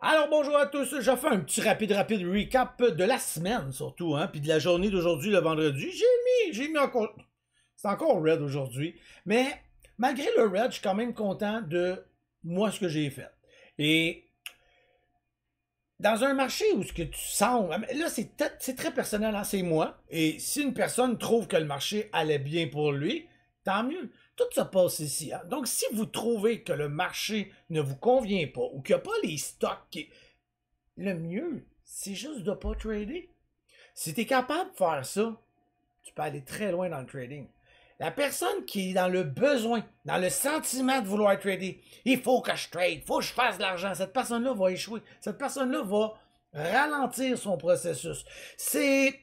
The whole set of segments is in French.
Alors bonjour à tous, je fais un petit rapide recap de la semaine surtout, hein, puis de la journée d'aujourd'hui, le vendredi. J'ai mis encore, c'est encore red aujourd'hui, mais malgré le red, je suis quand même content de moi ce que j'ai fait. Et dans un marché où ce que tu sens, là c'est très personnel, hein, c'est moi. Et si une personne trouve que le marché allait bien pour lui, tant mieux. Tout se passe ici. Hein. Donc si vous trouvez que le marché ne vous convient pas ou qu'il n'y a pas les stocks qui le mieux, c'est juste de ne pas trader. Si tu es capable de faire ça, tu peux aller très loin dans le trading. La personne qui est dans le besoin, dans le sentiment de vouloir trader, il faut que je trade, il faut que je fasse de l'argent, cette personne-là va échouer. Cette personne-là va ralentir son processus. C'est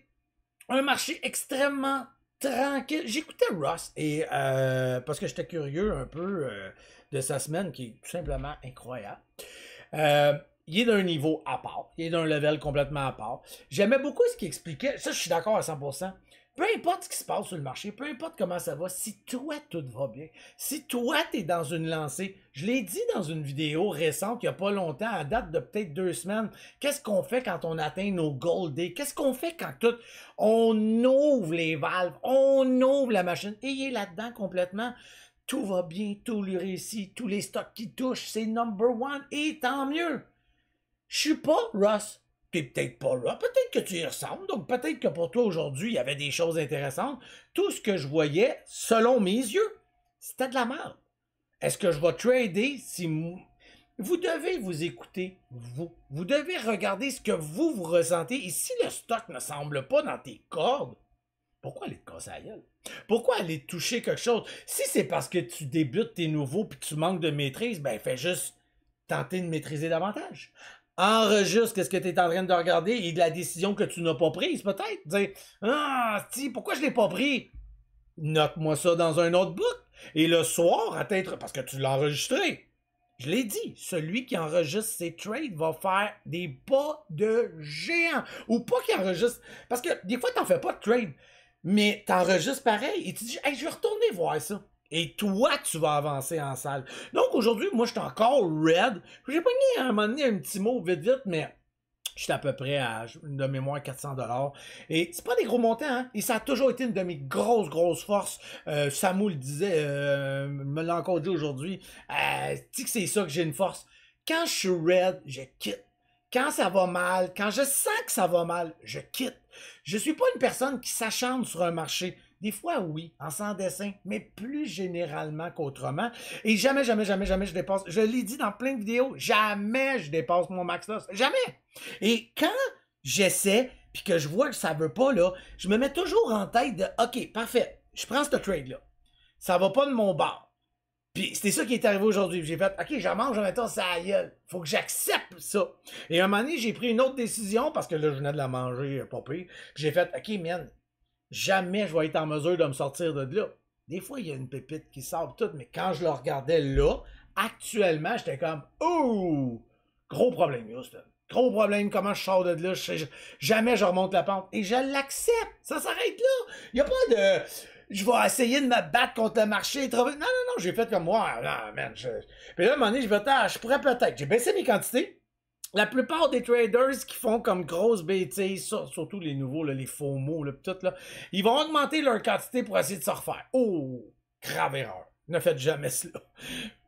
un marché extrêmement tranquille. J'écoutais Ross et parce que j'étais curieux un peu de sa semaine qui est tout simplement incroyable. Il est d'un niveau à part. Il est d'un level complètement à part. J'aimais beaucoup ce qu'il expliquait. Ça, je suis d'accord à 100%. Peu importe ce qui se passe sur le marché, peu importe comment ça va, si toi, tout va bien, si toi, t'es dans une lancée, je l'ai dit dans une vidéo récente, il n'y a pas longtemps, à date de peut-être 2 semaines, qu'est-ce qu'on fait quand on atteint nos gold days? Qu'est-ce qu'on fait quand tout, on ouvre les valves, on ouvre la machine, et il est là-dedans complètement. Tout va bien, tout lui réussit, tous les stocks qui touchent, c'est number one, et tant mieux. Je suis pas Ross. T'es peut-être pas là. Peut-être que tu y ressembles. Donc, peut-être que pour toi, aujourd'hui, il y avait des choses intéressantes. Tout ce que je voyais, selon mes yeux, c'était de la merde. Est-ce que je vais trader si... Vous devez vous écouter, vous. Vous devez regarder ce que vous ressentez. Et si le stock ne semble pas dans tes cordes, pourquoi aller te casser la gueule? Pourquoi aller toucher quelque chose? Si c'est parce que tu débutes, t'es nouveau, puis tu manques de maîtrise, ben fais juste tenter de maîtriser davantage. Enregistre ce que tu es en train de regarder et de la décision que tu n'as pas prise, peut-être. Dire, ah, pourquoi je l'ai pas pris? Note-moi ça dans un autre book. Et le soir, à t'être, parce que tu l'as enregistré. Je l'ai dit, celui qui enregistre ses trades va faire des pas de géant. Ou pas qu'il enregistre. Parce que des fois, t'en fais pas de trade. Mais t'enregistres pareil. Et tu dis, hey, je vais retourner voir ça. Et toi, tu vas avancer en salle. Donc aujourd'hui, moi, je suis encore red. J'ai pas mis à un moment donné un petit mot vite, mais j'étais à peu près à, de mémoire, 400$. Et c'est pas des gros montants, hein? Et ça a toujours été une de mes grosses forces. Samu le disait, me l'a encore dit aujourd'hui. Tu sais que c'est ça que j'ai une force. Quand je suis red, je quitte. Quand ça va mal, quand je sens que ça va mal, je quitte. Je suis pas une personne qui s'acharne sur un marché. Des fois, oui, en sans dessin, mais plus généralement qu'autrement. Et jamais je dépasse. Je l'ai dit dans plein de vidéos, jamais je dépasse mon max loss. Jamais! Et quand j'essaie, puis que je vois que ça veut pas, là, je me mets toujours en tête de, OK, parfait, je prends ce trade-là. Ça va pas de mon bord. Puis c'était ça qui est arrivé aujourd'hui. J'ai fait, OK, j'en mange, mettons ça à la gueule. Faut que j'accepte ça. Et à un moment donné, j'ai pris une autre décision, parce que là, je venais de la manger, pas pire. J'ai fait, OK, man, jamais je vais être en mesure de me sortir de là. Des fois, il y a une pépite qui sort tout, mais quand je le regardais là, actuellement, j'étais comme, oh, gros problème, Houston. Gros problème, comment je sors de là, jamais je remonte la pente. Et je l'accepte. Ça s'arrête là. Il n'y a pas de, je vais essayer de me battre contre le marché. Non, j'ai fait comme moi. Non, man, Puis là, à un moment donné, je pourrais peut-être. J'ai baissé mes quantités. La plupart des traders qui font comme grosse bêtise, surtout les nouveaux, là, les faux mots, là, tout, là, ils vont augmenter leur quantité pour essayer de se refaire. Oh, grave erreur. Ne faites jamais cela.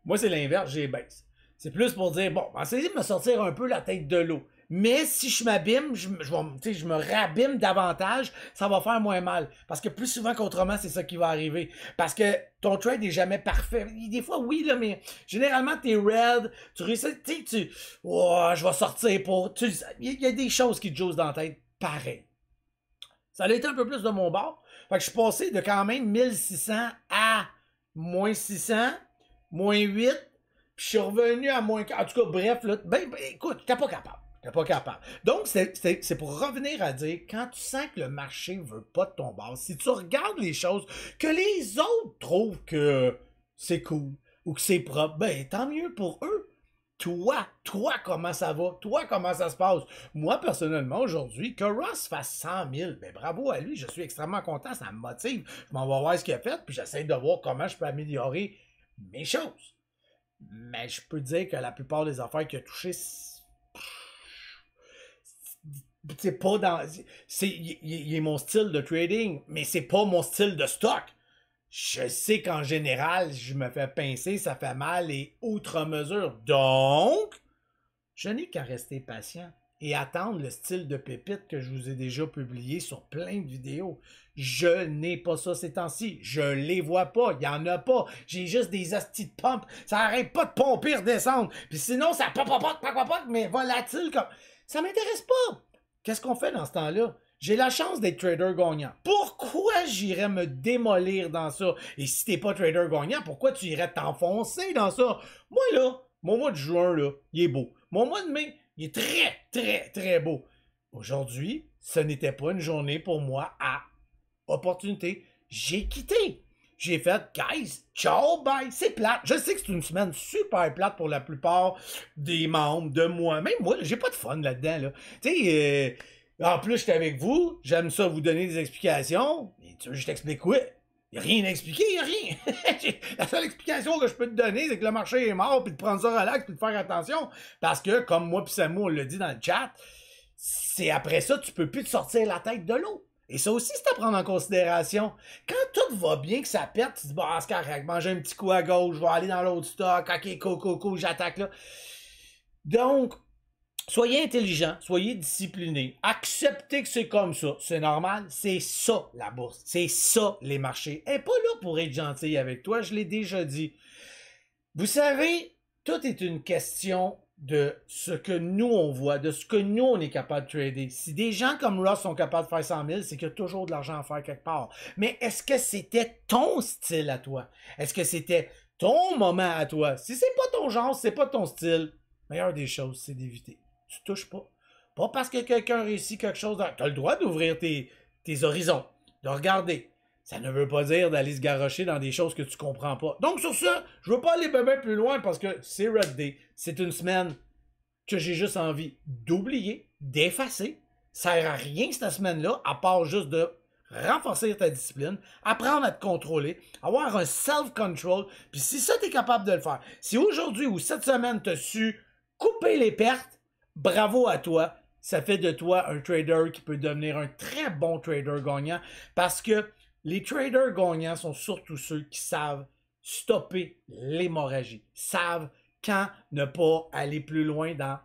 Moi, c'est l'inverse, j'ai baisse. C'est plus pour dire, bon, essayez de me sortir un peu la tête de l'eau. Mais si je m'abîme, je me rabîme davantage, ça va faire moins mal. Parce que plus souvent qu'autrement, c'est ça qui va arriver. Parce que ton trade n'est jamais parfait. Des fois, oui, là, mais généralement, t'es red, tu réussis, oh, je vais sortir pour, il y a des choses qui te jouent dans la tête. Pareil. Ça a été un peu plus de mon bord. Fait que je suis passé de quand même 1600 à moins 600, moins 8, puis je suis revenu à moins... En tout cas, bref, là, écoute, t'es pas capable. T'es pas capable. Donc, c'est pour revenir à dire, quand tu sens que le marché veut pas de ton bord, si tu regardes les choses que les autres trouvent que c'est cool ou que c'est propre, ben, tant mieux pour eux. Toi, comment ça va? Toi, comment ça se passe? Moi, personnellement, aujourd'hui, que Ross fasse 100 000, ben bravo à lui, je suis extrêmement content, ça me motive. Je m'en vais voir ce qu'il a fait, puis j'essaie de voir comment je peux améliorer mes choses. Mais je peux dire que la plupart des affaires qu'il a touchées, c'est pas dans... il est mon style de trading, mais c'est pas mon style de stock. Je sais qu'en général, je me fais pincer, ça fait mal et outre mesure. Donc, je n'ai qu'à rester patient et attendre le style de pépite que je vous ai déjà publié sur plein de vidéos. Je n'ai pas ça ces temps-ci. Je les vois pas. Il n'y en a pas. J'ai juste des astis de pompe. Ça arrête pas de pomper, redescendre. Puis sinon, ça pop, mais volatile comme... Ça m'intéresse pas. Qu'est-ce qu'on fait dans ce temps-là? J'ai la chance d'être trader gagnant. Pourquoi j'irais me démolir dans ça? Et si t'es pas trader gagnant, pourquoi tu irais t'enfoncer dans ça? Moi, là, mon mois de juin, là, il est beau. Mon mois de mai, il est très, très, très beau. Aujourd'hui, ce n'était pas une journée pour moi à opportunité. J'ai quitté. J'ai fait, guys, ciao, bye. C'est plate. Je sais que c'est une semaine super plate pour la plupart des membres, de moi. Même moi, j'ai pas de fun là-dedans, là. Tu sais, en plus, j'étais avec vous. J'aime ça vous donner des explications. Et tu veux que je t'explique quoi? Il n'y a rien à expliquer, il n'y a rien. La seule explication que je peux te donner, c'est que le marché est mort, puis de prendre ça relax, puis de faire attention. Parce que, comme moi puis Samu, on l'a dit dans le chat, c'est après ça, tu peux plus te sortir la tête de l'eau. Et ça aussi, c'est à prendre en considération. Quand tout va bien, que ça pète, tu te dis, bah, c'est correct, manger un petit coup à gauche, je vais aller dans l'autre stock, ok, coco, j'attaque là. Donc, soyez intelligent, soyez discipliné, acceptez que c'est comme ça, c'est normal, c'est ça la bourse, c'est ça les marchés. Elle n'est pas là pour être gentille avec toi, je l'ai déjà dit. Vous savez, tout est une question de ce que nous on voit, de ce que nous on est capable de trader. Si des gens comme Ross sont capables de faire 100 000, c'est qu'il y a toujours de l'argent à faire quelque part. Mais est-ce que c'était ton style à toi? Est-ce que c'était ton moment à toi? Si c'est pas ton genre, si c'est pas ton style, meilleure des choses, c'est d'éviter. Tu touches pas. Pas parce que quelqu'un réussit quelque chose. Tu as le droit d'ouvrir tes horizons, de regarder. Ça ne veut pas dire d'aller se garrocher dans des choses que tu comprends pas. Donc sur ça, je veux pas aller bien plus loin parce que c'est Red Day. C'est une semaine que j'ai juste envie d'oublier, d'effacer. Ça sert à rien cette semaine-là, à part juste de renforcer ta discipline, apprendre à te contrôler, avoir un self-control. Puis si ça, tu es capable de le faire. Si aujourd'hui ou cette semaine, tu as su couper les pertes, bravo à toi. Ça fait de toi un trader qui peut devenir un très bon trader gagnant parce que les traders gagnants sont surtout ceux qui savent stopper l'hémorragie, savent quand ne pas aller plus loin dans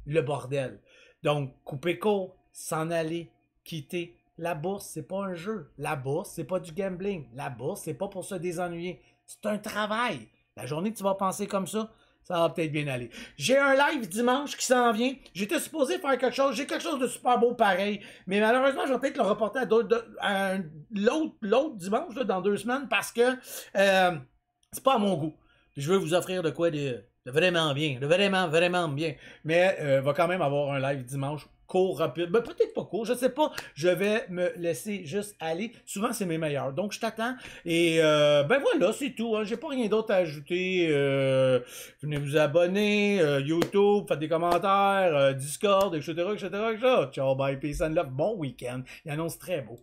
le bordel. Donc, couper court, s'en aller, quitter. La bourse, c'est pas un jeu. La bourse, c'est pas du gambling. La bourse, c'est pas pour se désennuyer. C'est un travail. La journée que tu vas penser comme ça va peut-être bien aller. J'ai un live dimanche qui s'en vient. J'étais supposé faire quelque chose. J'ai quelque chose de super beau pareil. Mais malheureusement, je vais peut-être le reporter à l'autre dimanche, là, dans 2 semaines, parce que c'est pas à mon goût. Puis je veux vous offrir de quoi de vraiment bien. De vraiment, vraiment bien. Mais va quand même avoir un live dimanche court, rapide. Ben, peut-être pas court, je sais pas. Je vais me laisser juste aller. Souvent, c'est mes meilleurs. Donc, je t'attends. Et ben voilà, c'est tout. Hein. J'ai pas rien d'autre à ajouter. Venez vous abonner. YouTube, faites des commentaires. Discord, etc. Ciao, bye, peace and love. Bon week-end. Il annonce très beau.